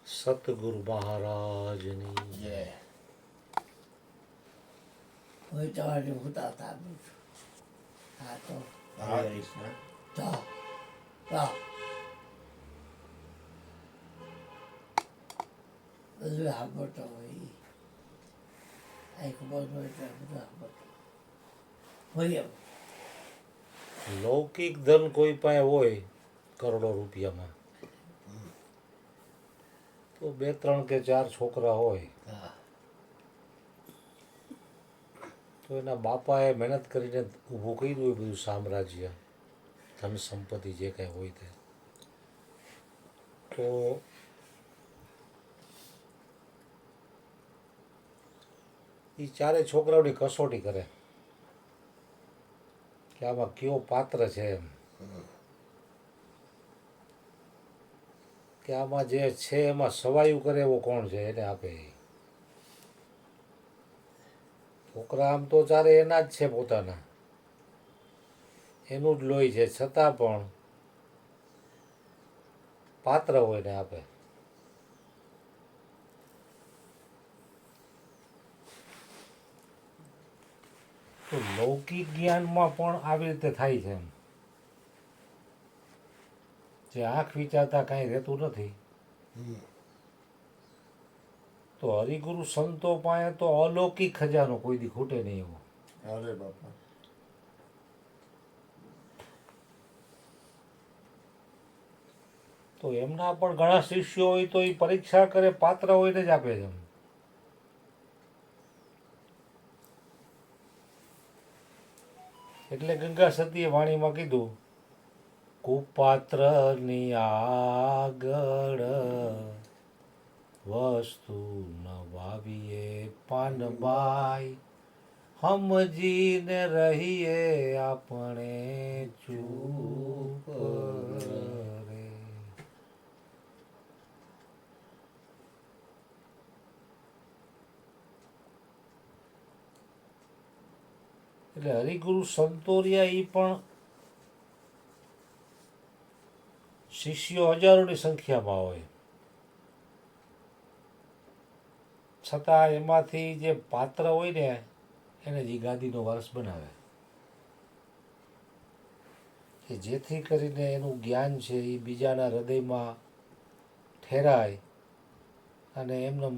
સતગુરુ મહારાજની જય. હું તમારી હોતા આપું છું. હા તો હા કૃષ્ણ. જાઓ જાઓ બધું સાંભળતો હોય આ ખબર હોય તો બધું સાંભળતો હોય એમ. લૌકિક ધન કોઈ પાસે હોય કરોડો રૂપિયામાં તો 2 3 કે 4 છોકરા હોય હા તો એના બાપાએ મહેનત કરીને ઊભું કર્યું હોય બધું સામ્રાજ્ય ધન સંપત્તિ જે કાંઈ હોય તે તો એ 4 છોકરાઓની કસોટી કરે કે આમાં કયો પાત્ર છે એમ કે આમાં જે છે એમાં સવાયું કરે એવો કોણ છે એને આપે છોકરા આમ તો 4 એના જ છે પોતાના એનું જ લોહી છે છતાં પણ પાત્ર હોય ને આપે તો લૌકિક જ્ઞાનમાં પણ આવી રીતે થાય છે એમ જે આંખ વિચારતા કાંઈ રહેતું નથી તો હરિગુરુ સંતો પાસે તો અલૌકિક ખજાનો કોઈ દી ખૂટે નહીં એવો અરે બાપા. તો એમના પણ ઘણા શિષ્યો હોય તો એ પરીક્ષા કરે પાત્ર હોઈને જ આપે છે એમ. એટલે ગંગા સતીએ વાણીમાં કીધું કુપાત્રની આગળ વસ્તુ ન વાવીએ પાનબાઈ સમજીને રહીએ આપણે ચૂપ રે. એટલે હરિગુરુ સંતોરિયા એ પણ શિષ્યો હજારોની સંખ્યામાં હોય છતાં એમાંથી જે પાત્ર હોય ને એને જ ગાદીનો વારસ બનાવે કે જેથી કરીને એનું જ્ઞાન છે એ બીજાના હૃદયમાં ઠેરાય અને એમને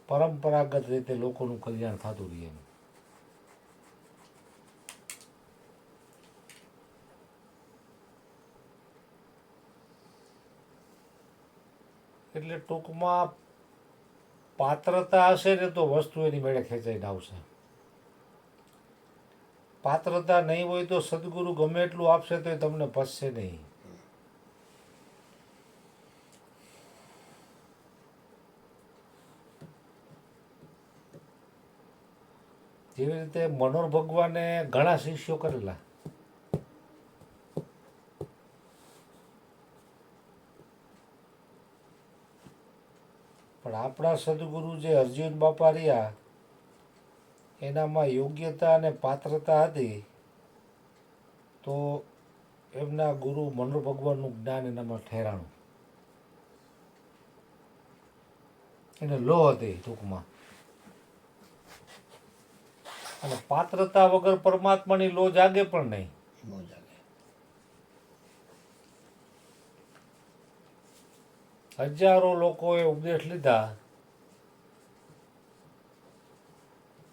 પરંપરાગત રીતે લોકોનું કલ્યાણ થતું રહે એમ. એટલે ટૂંકમાં પાત્રતા હશે ને તો વસ્તુ એની મેળે ખેંચાઈને આવશે. પાત્રતા નહીં હોય તો સદગુરુ ગમે એટલું આપશે તો તમને પચશે નહીં. જેવી રીતે મનોહર ભગવાને ઘણા શિષ્યો કરેલા પણ આપણા સદગુરુ જે અર્જુન બાપા રહ્યા એનામાં યોગ્યતા અને પાત્રતા હતી તો એમના ગુરુ મનોહર ભગવાનનું જ્ઞાન એનામાં ઠેરાણું એને લો હતી ટૂંકમાં. અને પાત્રતા વગર પરમાત્માની લો જાગે પણ નહીં. નો જાગે. હજારો લોકોએ ઉપદેશ લીધા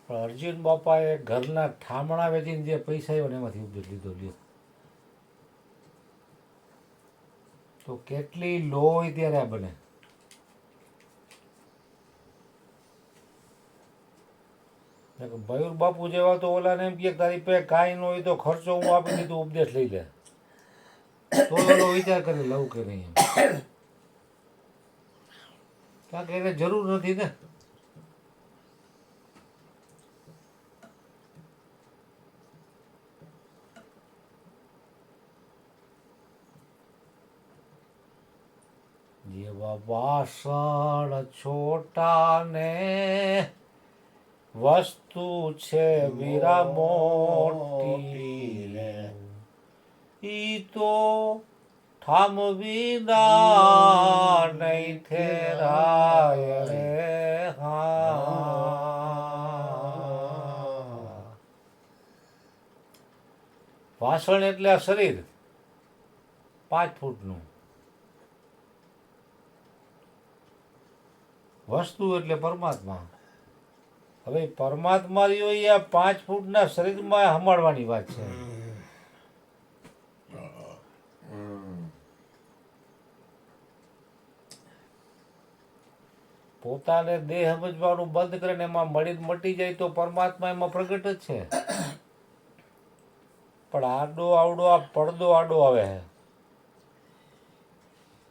પણ અર્જુન બાપાએ ઘરના ઠામણા વેચીને જે પૈસા આવ્યો ને એમાંથી ઉપદેશ લીધો લ્યો. તો કેટલી લોહી ત્યારે બને. મયુર બાપુ જેવા તો ઓલાને એમ કે તારી પે કાંઈ ન હોય તો ખર્ચો હું આપી દીધું ઉપદેશ લઈ લે તો ઓલો વિચાર કરે લઉં કે નહીં એમ. કારણ કે એને જરૂર નથી ને. જેવા વાસણ છોટા ને વસ્તુ છે વીરા મોટી ઈ તો ઠામવીના નહીં ઠેરા વાસણ એટલે આ શરીર 5 ફૂટનું, વસ્તુ એટલે પરમાત્મા. હવે પરમાત્મા રહ્યો એ આ 5 ફૂટના શરીરમાં હમાડવાની વાત છે. પોતાને દેહ સમજવાનું બંધ કરે ને એમાં મટી જાય તો પરમાત્મા એમાં પ્રગટ જ છે. પણ આડો આવડો આ પડદો આડો આવે છે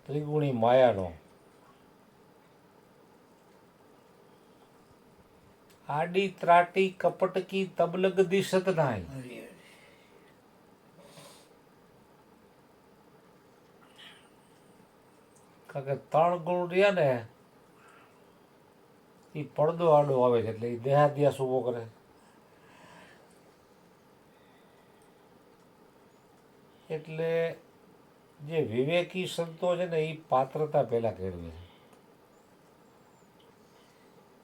ત્રિગુણી માયાનો. આડી ત્રાટી કપટકી તબલગ દિશત નાય. કારણ કે 3 ગુણ રહ્યા ને એ પડદો આડો આવે છે એટલે એ દેહાદ્યાસ ઉભો કરે. એટલે જે વિવેકી સંતો છે ને એ પાત્રતા પહેલા કેળવે છે.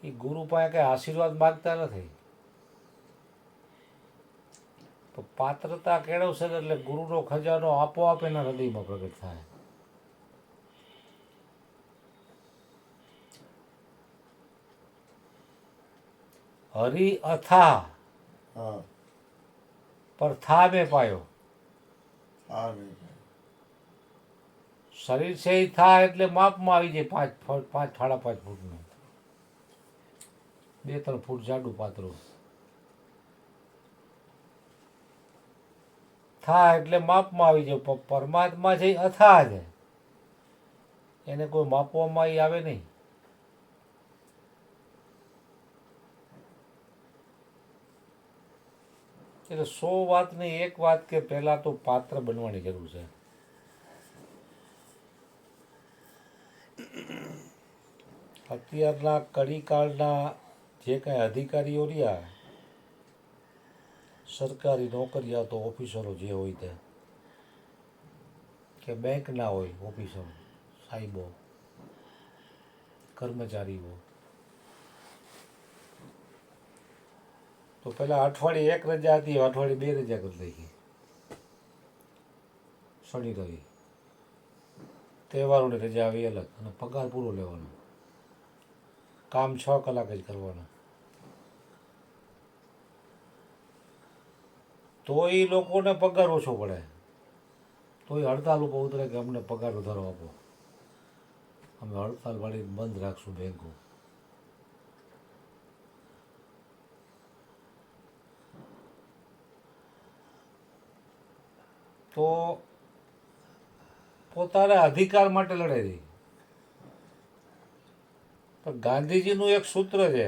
એ ગુરુ પાસે કઈ આશીર્વાદ માગતા નથી, તો પાત્રતા કેળવશે ને એટલે ગુરુનો ખજાનો આપોઆપ એના હૃદયમાં પ્રગટ થાય. હરિ અથા હા પર થા મેં પાયો. હા નહીં શરીર છે એ થા એટલે માપમાં આવી જાય 5 ફૂટ 5.5 ફૂટનું, 2-3 ફૂટ જાડું પાતળું. થા એટલે માપમાં આવી જાય. પણ પરમાત્મા છે એ અથા છે, એને કોઈ માપવામાં ઈ આવે નહીં. એટલે 100 વાતની એક વાત કે પહેલા તો પાત્ર બનવાની જરૂર છે. અત્યારના કડીકાળના જે કાંઈ અધિકારીઓ રહ્યા, સરકારી નોકરિયાતો ઓફિસરો જે હોય તે, કે બેંકના હોય ઓફિસરો, સાહેબો, કર્મચારીઓ, તો પેલા અઠવાડિયે 1 રજા હતી, અઠવાડિયે 2 રજા કરી નાખી. શનિ રવિ તહેવારોની રજા આવી અલગ, અને પગાર પૂરો લેવાનો, કામ 6 કલાક જ કરવાનું. તો એ લોકોને પગાર ઓછો પડે, તો એ હડતાલ ઉપર ઉતરે કે અમને પગાર વધારો આપો, અમે હડતાલ વાળી બંધ રાખશું બેંકો. તો પોતાના અધિકાર માટે લડે છે. પણ ગાંધીજીનું એક સૂત્ર છે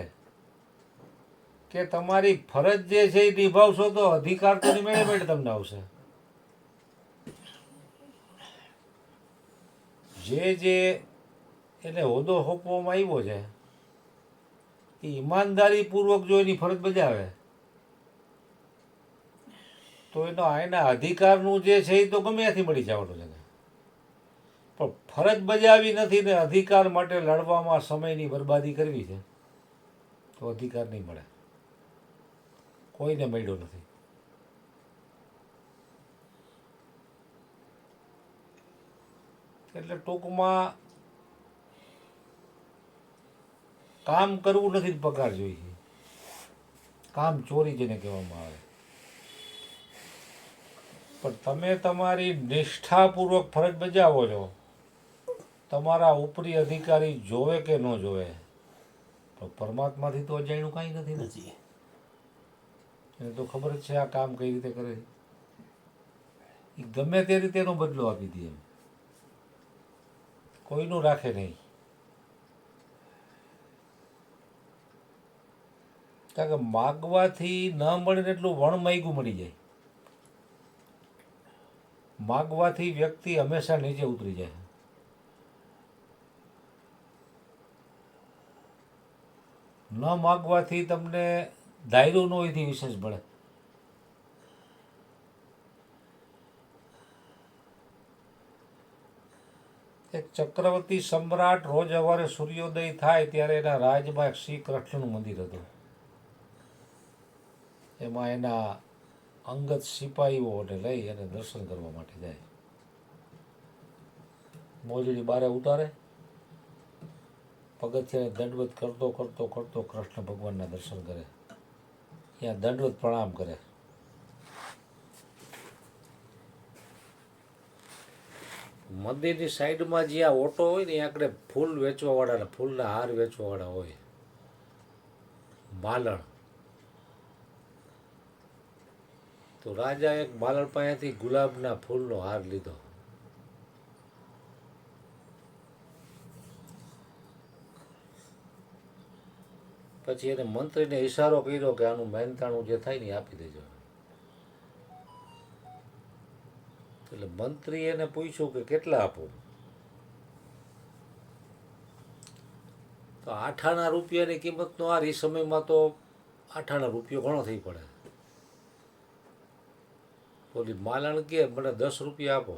કે તમારી ફરજ જે છે એ નિભાવશો તો અધિકાર તો મેળે મેળે તમને આવશે. જે એને હોદ્દો સોંપવામાં આવ્યો છે એ ઈમાનદારીપૂર્વક જો એની ફરજ બજાવે તો એના અધિકારનું જે છે એ તો ગમે ત્યાંથી મળી જવાનું છે. પણ ફરજ બજાવી નથી ને અધિકાર માટે લડવામાં સમયની બરબાદી કરવી છે તો અધિકાર નહીં મળે, કોઈને મળ્યો નથી. એટલે ટૂંકમાં કામ કરવું નથી, પગાર જોઈએ. કામ ચોરી જેને કહેવામાં આવે. પણ તમે તમારી નિષ્ઠાપૂર્વક ફરજ બજાવો છો, તમારા ઉપરી અધિકારી જોવે કે ન જોવે, પણ પરમાત્માથી તો અજાણ્યું કાંઈ નથી ને. એને તો ખબર જ છે આ કામ કઈ રીતે કરે. એ ગમે તે રીતે એનો બદલો આપી દે, એમ કોઈનું રાખે નહીં. કારણ કે માગવાથી ન મળે ને એટલું વણ માગ્યું મળી જાય. માગવાથી વ્યક્તિ હંમેશા નીચે ઉતરી જાય. ન માગવાથી તમને ધાર્યું ન હોય એથી વિશેષ મળે. એક ચક્રવર્તી સમ્રાટ રોજ સવારે સૂર્યોદય થાય ત્યારે એના રાજમાં એક શ્રી કૃષ્ણનું મંદિર હતું. એમાં એના અંગત સિપાહીઓને લઈ અને દર્શન કરવા માટે જાય. મોજડી બારે ઉતારે, પગથિયાને દંડવત કરતો કરતો કરતો કૃષ્ણ ભગવાનના દર્શન કરે. ત્યાં દંડવત પ્રણામ કરે. મંદિરની સાઈડમાં જ્યાં ઓટો હોય ને ત્યાં આગળ ફૂલ વેચવાવાળા, ફૂલના હાર વેચવાવાળા હોય, માલણ. તો રાજા એક માલણ પાસેથી ગુલાબના ફૂલનો હાર લીધો. પછી એને મંત્રીને ઈશારો કર્યો કે આનું મહેનતાણું જે થાય ને એ આપી દેજો. એટલે મંત્રી એને પૂછ્યું કે કેટલા આપું? તો 8 આના રૂપિયાની કિંમતનો હાર એ સમયમાં તો 8 આના રૂપિયો ઘણો થઈ પડે. ઓલી માલણ કે મને 10 રૂપિયા આપો.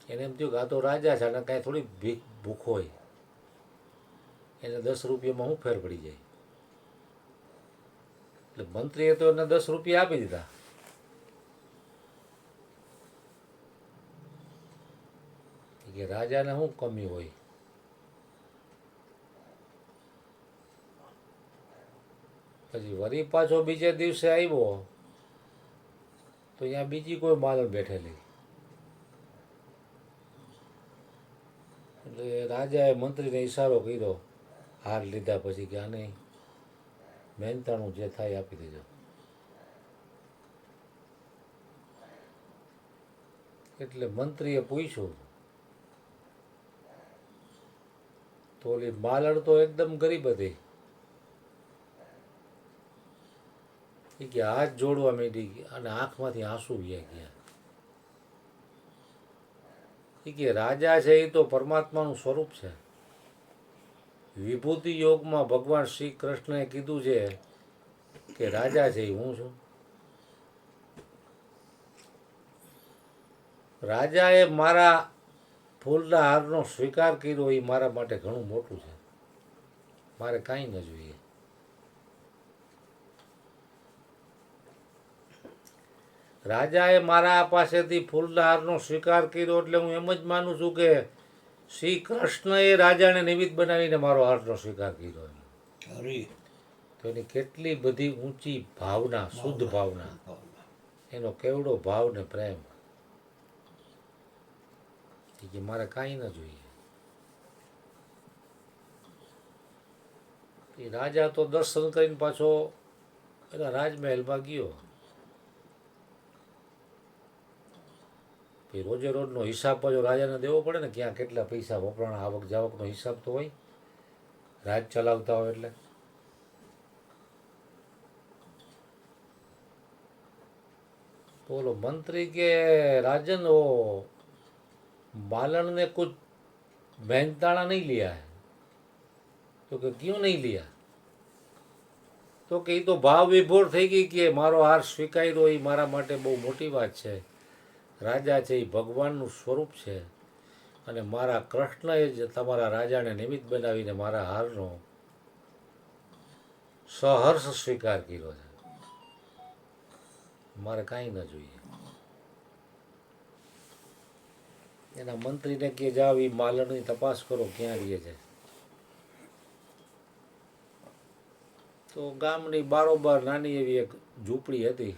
એને એમ થયું કે આ તો રાજા છે, અને કાંઈ થોડી ભૂખ હોય, એને 10 રૂપિયામાં શું ફેર પડી જાય. એટલે મંત્રીએ તો એને 10 રૂપિયા આપી દીધા. કે રાજાને શું કમી હોય. પછી વળી પાછો બીજે દિવસે આવ્યો તો અહીંયા બીજી કોઈ માલણ બેઠેલી. એટલે રાજાએ મંત્રીને ઈશારો કર્યો હાર લીધા પછી કે આને મહેનતાણું જે થાય આપી દેજો. એટલે મંત્રીએ પૂછ્યું તો ઓલી માલણ તો એકદમ ગરીબ હતી. એ કે હાથ જોડવા માંડી અને આંખમાંથી આંસુ વ્યા ગયા. એ કે રાજા છે એ તો પરમાત્માનું સ્વરૂપ છે. વિભૂતિ યોગમાં ભગવાન શ્રી કૃષ્ણએ કીધું છે કે રાજા છે એ હું છું. રાજાએ મારા ફૂલના હારનો સ્વીકાર કર્યો એ મારા માટે ઘણું મોટું છે. મારે કાંઈ ન જોઈએ. રાજાએ મારા પાસેથી ફૂલના હારનો સ્વીકાર કર્યો એટલે હું એમ જ માનું છું કે શ્રી કૃષ્ણએ રાજાને નિમિત્ત બનાવીને મારો હારનો સ્વીકાર કર્યો. તો એની કેટલી બધી ઊંચી ભાવના, શુદ્ધ ભાવના, એનો કેવડો ભાવ ને પ્રેમ કે મારે કાંઈ ન જોઈએ. એ રાજા તો દર્શન કરીને પાછો એના રાજમહેલમાં ગયો. રોજે રોજનો હિસાબ પાછો રાજાને દેવો પડે ને, ક્યાં કેટલા પૈસા વપરાણા, આવક જાવકનો હિસાબ તો હોય, રાજ ચલાવતા હોય. એટલે બોલો મંત્રી કે રાજન ઓ मालन ने कुछ मेहनताना नहीं लिया है. तो कि क्यों नहीं लिया? तो कि तो भाव विभोर થઈ ગઈ કે મારો હાર સ્વીકાર્યો એ મારા માટે બહુ મોટી વાત છે. રાજા છે એ ભગવાનનું સ્વરૂપ છે અને મારા કૃષ્ણએ જ તમારા રાજાને નિમિત્ત બનાવીને મારા હારનો સહર્ષ સ્વીકાર કર્યો છે. મારે કાંઈ ન જોઈએ. એના મંત્રીને કે જાઓ એ માલણની તપાસ કરો ક્યાં રહે છે. તો ગામની બારોબાર નાની એવી એક ઝૂંપડી હતી.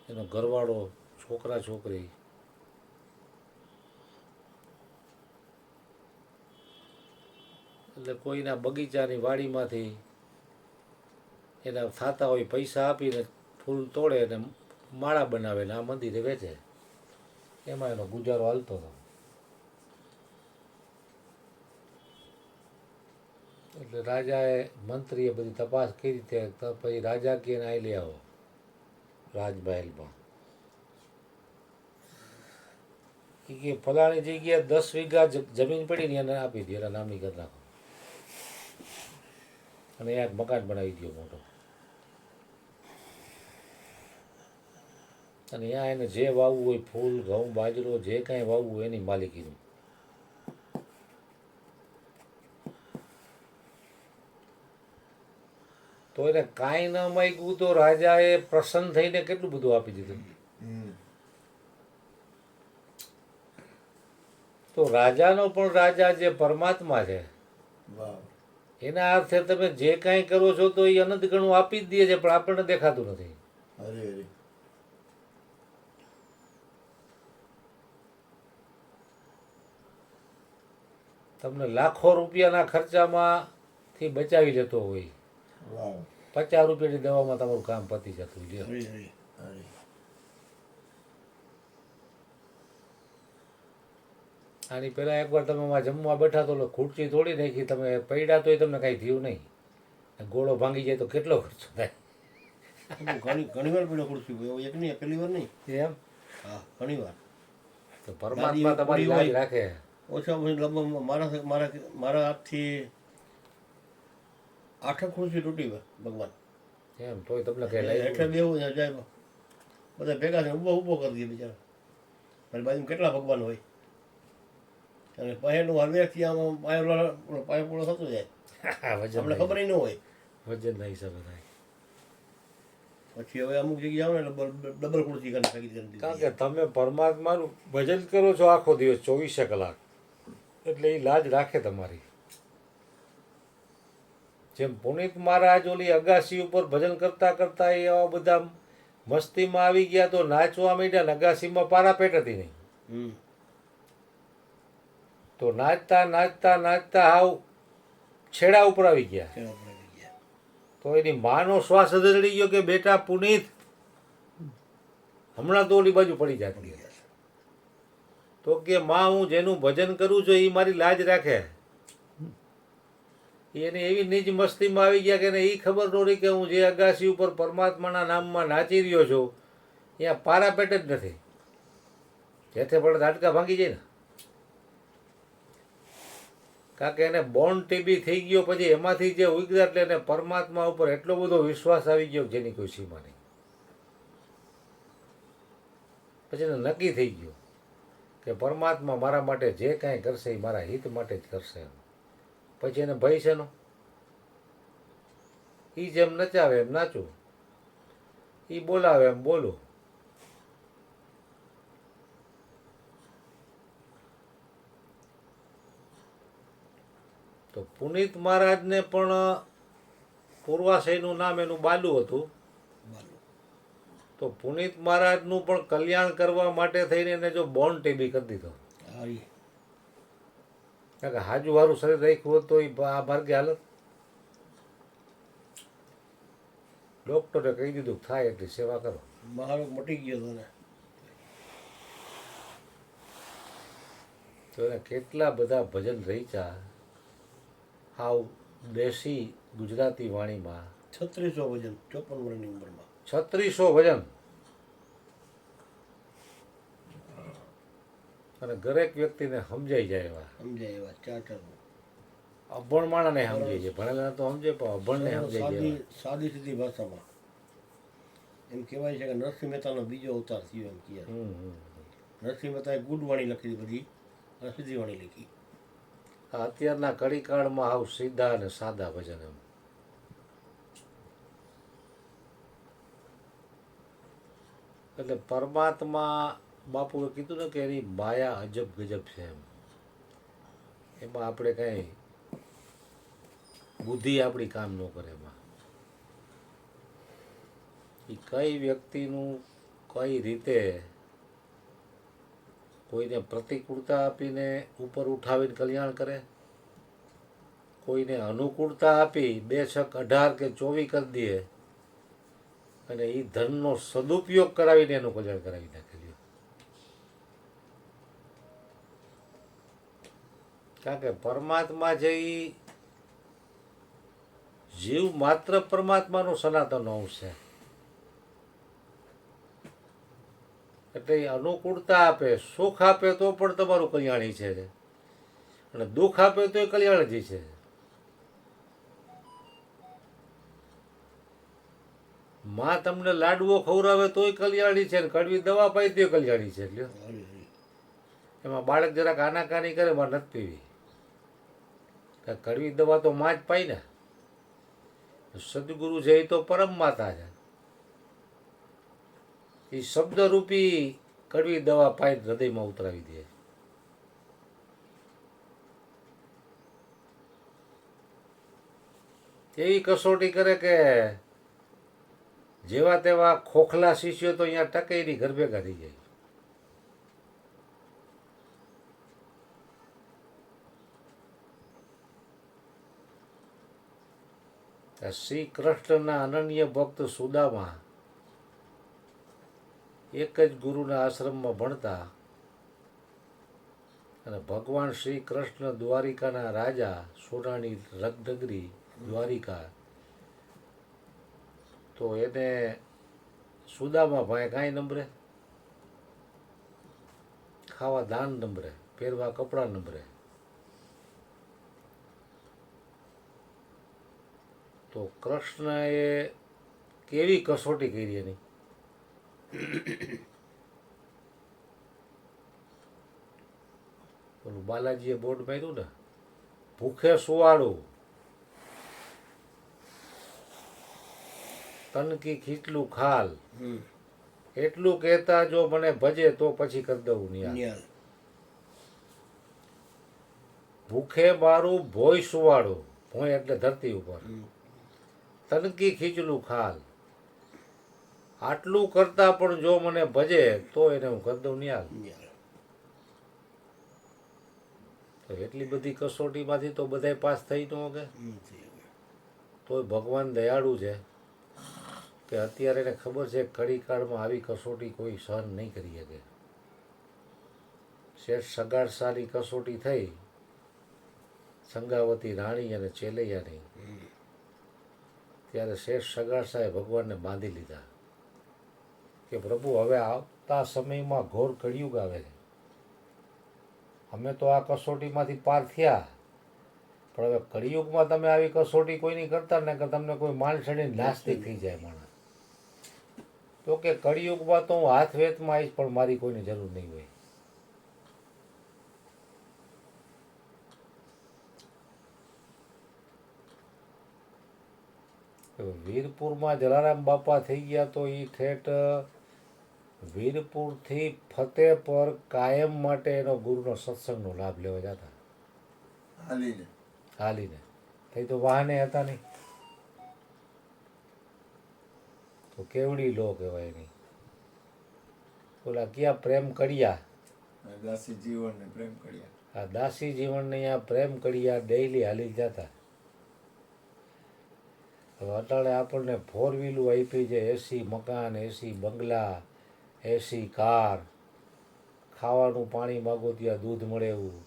એનો ઘરવાળો, છોકરા છોકરી, એટલે કોઈના બગીચાની વાડીમાંથી એના થતા હોય પૈસા આપીને ફૂલ તોડે અને માળા બનાવે ને આ મંદિરે વેચે. એમાં એનો ગુજારો હાલતો હતો. એટલે રાજાએ, મંત્રીએ બધી તપાસ કરી. પછી રાજા કે એને લઈ આવો રાજમહેલમાં. કે ફલાણી જગ્યાએ 10 વીઘા જમીન પડી ને એને આપી દે, એના નામની કરી નાખો અને એક મકાન બનાવી દો મોટો. અને ત્યાં એને જે વાવવું હોય, ફૂલ, ઘઉં, બાજરો, જે કાંઈ વાવવું હોય એની માલિકીનું. તો એને કાંઈ ન માગ્યું તો રાજાએ પ્રસન્ન થઈને કેટલું બધું આપી દીધું. હમ. તો રાજાનો પણ રાજા જે પરમાત્મા છે વાહ. એના અર્થે તમે જે કાંઈ કરો છો તો એ અનંત ગણું આપી જ દે છે, પણ આપણને દેખાતું નથી. હરે હરે. તમને લાખો રૂપિયાના ખર્ચામાંથી બચાવી લેતો હોય, વાહ. 50 રૂપિયાની દવામાં તમારું કામ પતી જતું લ્યો. હરે હરે. હરે. આની પહેલાં એકવાર તમે આમાં જમવા બેઠા તો ઓલો ખુરશી તોડી નાખી, તમે પડ્યા તોય તમને કાંઈ થયું નહીં. ગોળો ભાંગી જાય તો કેટલો ખર્ચો થાય. ઘણી ઘણી વાર પડ્યો ખુરશી પર. એક નહીં, પહેલી વાર નહીં. એમ હા, ઘણી વાર. તો પરમાત્મા તમારી લાજ રાખે. ઓછામાં ઓછી લગભગ મારા મારા મારા હાથથી 8 ખુરશી તૂટી હોય ભગવાન. એમ તોય તમને કંઈ એટલે લાગ્યું બેવું જાય બધા ભેગા થઈને ઊભો કરી દે બિચારા. મારી બાજુમાં કેટલા ભગવાન હોય અને પાયાનું હરવેથી આમ પાયો પૂરો થતો જાય, વજન આપણે ખબર ન હોય. વજનના હિસાબે થાય. પછી હવે અમુક જગ્યા આવે ને ડબલ ખુરશી કરીને ફેંકી દીધી. કારણ કે તમે પરમાત્માનું ભજન કરો છો આખો દિવસ 24 કલાક, એટલે એ લાજ રાખે તમારી. જેમ પુનિત મહારાજ ઓલી અગાસી ઉપર ભજન કરતા કરતા એ આવા બધા મસ્તીમાં આવી ગયા તો નાચવા માંડ્યા ને અગાસીમાં પારાપેટ હતી નહીં. હમ. તો નાચતા નાચતા નાચતા હાવ છેડા ઉપર આવી ગયા. કેવા પડી ગયા. તો એની માનો શ્વાસ અદડી ગયો કે બેટા પુનિત હમણાં તો ઓલી બાજુ પડી જાય. તો કે માં હું જેનું ભજન કરું છું એ મારી લાજ રાખે. એને એવી નીચ મસ્તીમાં આવી ગયા કે એને એ ખબર ન રહી કે હું જે અગાસી ઉપર પરમાત્માના નામમાં નાચી રહ્યો છું ત્યાં પારાપેટ જ નથી. જેથી પડે ધાટકા ભાંગી જાય ને. કારણ કે એને બોર્ન ટીબી થઈ ગયો, પછી એમાંથી જે ઉગ્યા એટલે એને પરમાત્મા ઉપર એટલો બધો વિશ્વાસ આવી ગયો જેની કોઈ સીમા નહીં. પછી એને નક્કી થઈ ગયું કે પરમાત્મા મારા માટે જે કાંઈ કરશે એ મારા હિત માટે જ કરશે. પછી એને ભય છે નો. એ જેમ નચાવે એમ નાચું, એ બોલાવે એમ બોલું. તો પુનિત મહારાજને પણ પૂર્વાશયનું નામ એનું બાલુ હતું. તો પુનિત મહારાજનું પણ કલ્યાણ કરવા માટે થઈને એને જો બોર્ન ટીબી કરી દીધો. હારી. કારણ કે હાજુવાળું શરીર રાખ્યું હોત તો એ આ માર્ગે હાલત. ડૉક્ટરે કહી દીધું થાય એટલી સેવા કરો. મહારોગ મટી ગયો હતો ને. તો એને કેટલા બધા ભજન રચ્યા હાવ દેશી ગુજરાતી વાણીમાં. 3600 વજન 54 વર્ષની ઉંમરમાં. 3600 ભજન. અને દરેક વ્યક્તિને સમજાઈ જાય એવા. સમજાય એવા 4 અભણ માણસને સમજાય છે, ભણેલા તો સમજે પણ અભણને સમજાય સાદી જાય. સાદી સીધી ભાષામાં એમ કહેવાય છે કે નરસિંહ મહેતાનો બીજો અવતાર થયો એમ કહે. નરસિંહ મહેતાએ ગુડ વાણી લખી બધી અને સીધી વાણી લખી. અત્યારના કડીકાળમાં હાવ સીધા અને સાદા ભજન એમ. એટલે પરમાત્મા બાપુએ કીધું ને કે એની માયા અજબ ગજબ છે એમ. એમાં આપણે કાંઈ બુદ્ધિ આપણી કામ ન કરે એમાં. એ કઈ વ્યક્તિનું કઈ રીતે કોઈને પ્રતિકૂળતા આપીને ઉપર ઉઠાવીને કલ્યાણ કરે, કોઈને અનુકૂળતા આપી 2 છક 18 કે 24 કરી દે અને એ ધનનો સદુપયોગ કરાવીને એનું કલ્યાણ કરાવી નાખે. કારણ કે પરમાત્મા છે એ જીવ માત્ર પરમાત્માનો સનાતન અંશ છે. એટલે એ અનુકૂળતા આપે, સુખ આપે તો પણ તમારું કલ્યાણ ઈચ્છે છે અને દુઃખ આપે તો એ કલ્યાણ જ ઈચ્છે છે. માં તમને લાડવો ખવડાવે તોય કલ્યાણી છે ને કડવી દવા પાઈ તોય કલ્યાણી છે. એટલે એમાં બાળક જરાક આનાકાની કરે મારે નથી પીવી. કડવી દવા તો માં જ પાઈ ને. સદગુરુ છે એ તો પરમ માતા છે. એ શબ્દરૂપી કડવી દવા પાઈ હૃદયમાં ઉતરાવી દે. એવી કસોટી કરે કે જેવા તેવા ખોખલા શિષ્યો તો અહીંયા ટકે નહીં, ઘર ભેગા થઈ જાય. શ્રી કૃષ્ણના અનન્ય ભક્ત સુદામા એક જ ગુરુના આશ્રમમાં ભણતા અને ભગવાન શ્રી કૃષ્ણ દ્વારિકાના રાજા, સોનાની રગનગરી દ્વારિકા, તો એને સુદામા ભાઈ કાંઈ નંબરે, ખાવા દાન નંબરે, પહેરવા કપડાં નંબરે. તો કૃષ્ણએ કેવી કસોટી કરી એની. ઓલું બાલાજીએ બોર્ડ માર્યું ને, ભૂખે સુવાડું, તનકી ખીચલું ખાલ, એટલું કહેતા જો મને ભજે તો પછી કરી દઉં ન્યાલ. ન્યાલ. ભૂખે મારું ભોય સુવાડું, ભોય એટલે ધરતી ઉપર, તનકી ખીચલું ખાલ, આટલું કરતા પણ જો મને ભજે તો એને હું કરી દઉં ન્યાલ. ન્યાલ. તો એટલી બધી કસોટીમાંથી તો બધાય પાસ થઈ ન કે. તોય ભગવાન દયાળુ છે કે અત્યારે એને ખબર છે કડી કાળમાં આવી કસોટી કોઈ સહન નહીં કરી શકે. શેઠ સગાડસાની કસોટી થઈ સંગાવતી રાણી અને ચેલૈયાની, ત્યારે શેઠ સગાડસાએ ભગવાનને બાંધી લીધા કે પ્રભુ હવે આવતા સમયમાં ઘોર કળિયુગ આવે છે. અમે તો આ કસોટીમાંથી પાર થયા, પણ હવે કળિયુગમાં તમે આવી કસોટી કોઈ નહીં કરતા ને કે તમને કોઈ માણસડી નાસ્તિક થઈ જાય માણસ. તો કે કળિયુગમાં તો હું હાથ વેતમાં આવીશ પણ મારી કોઈની જરૂર નહીં હોય. વીરપુરમાં જલારામ બાપા થઈ ગયા તો એ ઠેઠ વીરપુરથી ફતેપર કાયમ માટે એનો ગુરુનો સત્સંગનો લાભ લેવા જતા હાલીને હાલીને. થઈ તો વાહને હતા નહીં, તો કેવડી લો કહેવાય એની. ઓલા ક્યાં પ્રેમ કડિયા, દાસી જીવનને પ્રેમ કર્યા. આ દાસી જીવનને અહીંયા પ્રેમ કડિયા ડેઈલી હાલી જતા. હવે અટાણે આપણને ફોર વ્હીલું આપી છે, એસી મકાન, એસી બંગલા, એસી કાર, ખાવાનું પાણી માગો ત્યાં દૂધ મળે એવું,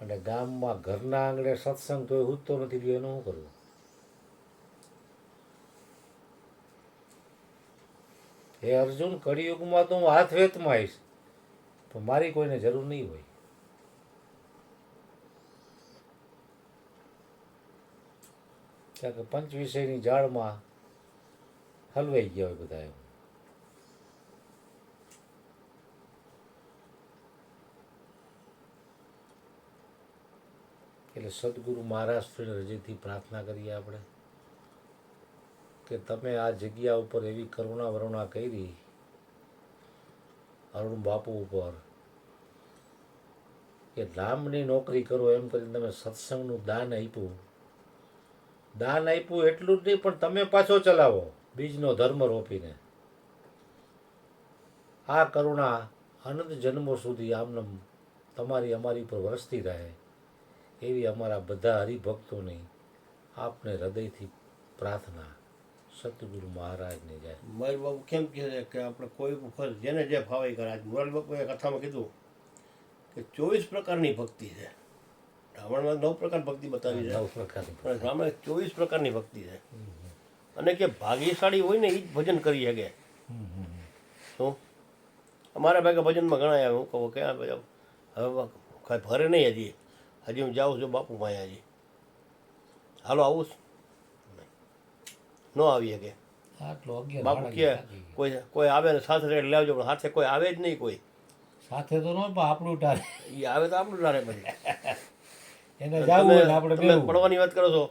અને ગામમાં ઘરના આંગણે સત્સંગ તોય હૂજતો નથી રહ્યો, એનું શું કરવું? હે અર્જુન, કળિયુગમાં તો હું હાથ વેતમાં આવીશ પણ મારી કોઈને જરૂર નહીં હોય. કારણ કે પંચ વિષયની જાળમાં હલવાઈ ગયા હોય બધા. એમ એટલે સદગુરુ મહારાજ હજીથી પ્રાર્થના કરીએ આપણે કે તમે આ જગ્યા ઉપર એવી કરુણા વરુણા કરી અરુણ બાપુ ઉપર કે રામની નોકરી કરો એમ કરીને તમે સત્સંગનું દાન આપ્યું. દાન આપ્યું એટલું જ નહીં પણ તમે પાછો ચલાવો બીજનો ધર્મ રોપીને. આ કરુણા અનંત જન્મો સુધી આમને તમારી અમારી ઉપર વરસતી રહે એવી અમારા બધા હરિભક્તોની આપને હૃદયથી પ્રાર્થના. સતગુરુ મહારાજની જય. મારી બાપુ કેમ કહે છે કે આપણે કોઈ વખત જેને જે ફાવે કરે. આજ મોરારી બાપુએ કથામાં કીધું કે 24 પ્રકારની ભક્તિ છે. બ્રાહ્મણમાં 9 પ્રકાર ભક્તિ બતાવી છે, 9 પ્રકારની પણ બ્રાહ્મણ 24 પ્રકારની ભક્તિ છે. અને કે ભાગ્યશાળી હોય ને એ જ ભજન કરી શકે. શું અમારા ભાગે ભજનમાં ઘણા આવે. હું કહું કે હવે કાંઈ ફરે નહીં, હજી હું જાઉં છું બાપુ પાસે. હજી હાલો આવું ન આવી શકે. આટલો 11 બાપુ કે કોઈ આવે ને સાથે લાવજો, પણ સાથે કોઈ આવે જ નહીં. કોઈ સાથે તો ન પણ આપણું ટારે એ આવે તો આપણું લારે પછી. એને જાવું હોય ને આપણે તમે પડવાની વાત કરો છો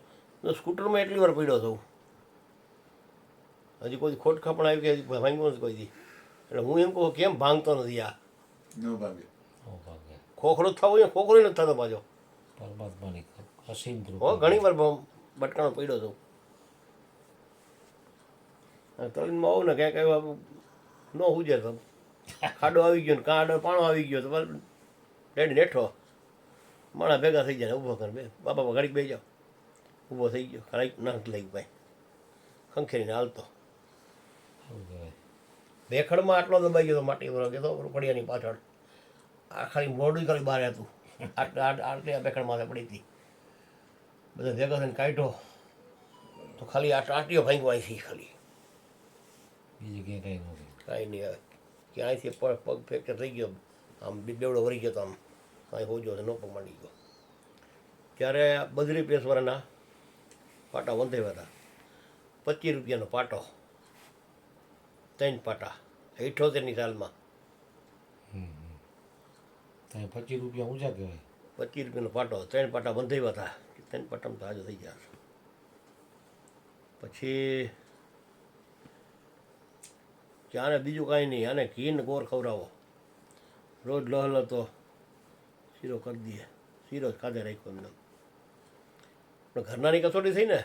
તો સ્કૂટરમાં એટલી વાર પડ્યો છું. હજી કોઈ ખોટખા પણ આવી કે હજી ભાંગ્યો નથી કોઈ દી. એટલે હું એમ કહું કેમ ભાંગતો નથી આ ન ભાગે ઓ ભાગે ખોખરો જ થવો જોઈએ, ખોખરો નથી થતો પાછો. પરમાત્માની અસીમ હો કૃપા. ઘણી વાર બટકાણો પડ્યો છું. તળીનમાં આવું ને ક્યાંક આવ્યું ન હુજે તો ખાડો આવી ગયો ને કાંડો પાણો આવી ગયો તો રેડી નેઠો માણા ભેગા થઈ જાય ઊભો કર બે બાપા ઘડીક બે જાઓ ઊભો થઈ ગયો ખરાઈ ના લઈ ભાઈ ખંખેરીને હાલતો. શું કહેવાય? ભેખડમાં આટલો દબાઈ ગયો તો માટી વરો ગયો તો પડિયાની પાછળ આ ખાલી મોઢું ખાલી બહાર હતું આટલી આ ભેખડમાં પડી હતી. બધા ભેગા થઈને કાઢ્યો તો ખાલી આ ટાંટીઓ ભાંગવાય છે ખાલી બીજું ક્યાંય કાંઈ નથી. કાંઈ નહીં આવે કે અહીંથી પગ ફ્રેક્ચર થઈ ગયો આમ બેવડો વળી ગયો તો આમ કાંઈ હોજો ન પગ માંડી ગયો. ત્યારે બદરી પ્રેસવાળાના પાટા બંધાવ્યા હતા 25 રૂપિયાનો પાટો 3 પાટા 78ની સાલમાં. ત્યાં 25 રૂપિયા ઊંચા કહેવાય. 25 રૂપિયાનો પાટો 3 પાટા બંધાવ્યા હતા 3 પાટામાં તો હાજો થઈ ગયા. પછી કે આને બીજું કાંઈ નહીં, આને ઘી ને ગોળ ખવડાવો, રોજ લહલ તો શીરો કરી દઈએ. શીરો જ ખાધે રાખ્યો એમને. પણ ઘરનાની કસોટી થઈ ને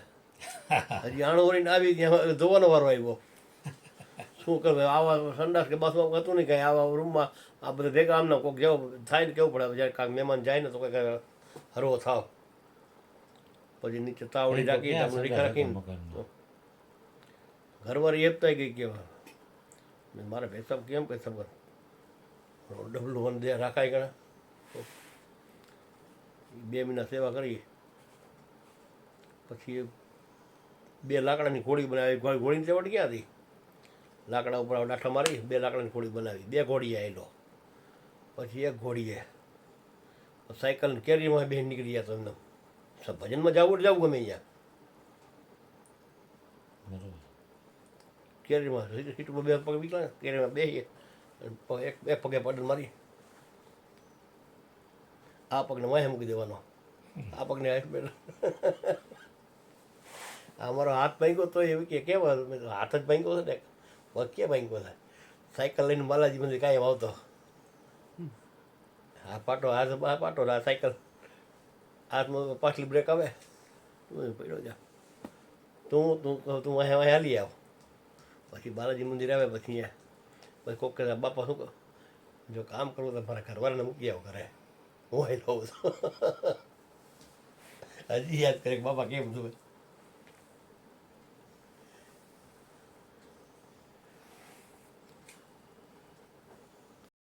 હજી આણું વળીને આવી ત્યાં ધોવાનો વારો આવ્યો. શું કરે આવા સંડાસ કે બાથરૂમ હતું નહીં કાંઈ આવા રૂમમાં આ બધા ભેગા આમના કોઈક જેવો થાય ને કેવું પડે જ્યારે કાંઈક મહેમાન જાય ને તો કંઈક હરવો થાવ. પછી નીચે તાવડી રાખી રીખા રાખીને ઘરવાળી એપતાઈ ગઈ કે મારે પેશાબ કેમ પેશાબ કર ડબલું દે રાખાય ગણે. 2 મહિના સેવા કરી પછી 2 લાકડાની ઘોડી બનાવી. ઘોડીની સેવડ ક્યાં હતી? લાકડા ઉપર ડાઠા મારી 2 લાકડાની ઘોડી બનાવી. 2 ઘોડીએ આવેલો પછી 1 ઘોડીએ સાયકલ કેરીમાં બેન નીકળી ગયા. તો એમને ભજનમાં જવું એટલે જવું ગમે અહીંયા બરોબર. કેરીમાં સીટ ઉપર 2 પગ નીકળે કેરીમાં બેસીએ એક પગે પડલ મારી આ પગને વાહે મૂકી દેવાનો, આ પગને આ મારો હાથ ભાંગ્યો તો એવું કે કેમ હાથ જ ભાંગ્યો છે ને પગ ક્યાં ભાંગ્યો થાય. સાયકલ લઈને બાલાજી મંદિર કાયમ આવતો. આ પાટો આ પાટો આ સાયકલ હાથમાં પાછલી બ્રેક આવે પડ્યો જા તું વાહે વાહે હાલી આવ. પછી બાલાજી મંદિર આવે પછી અહીંયા પછી કોક કે બાપા શું કહો જો કામ કરવું તો મારા ઘરવાળાને મૂકી આવો ઘરે હું લઉં છું. હજી યાદ કરે બાપા કેમ છું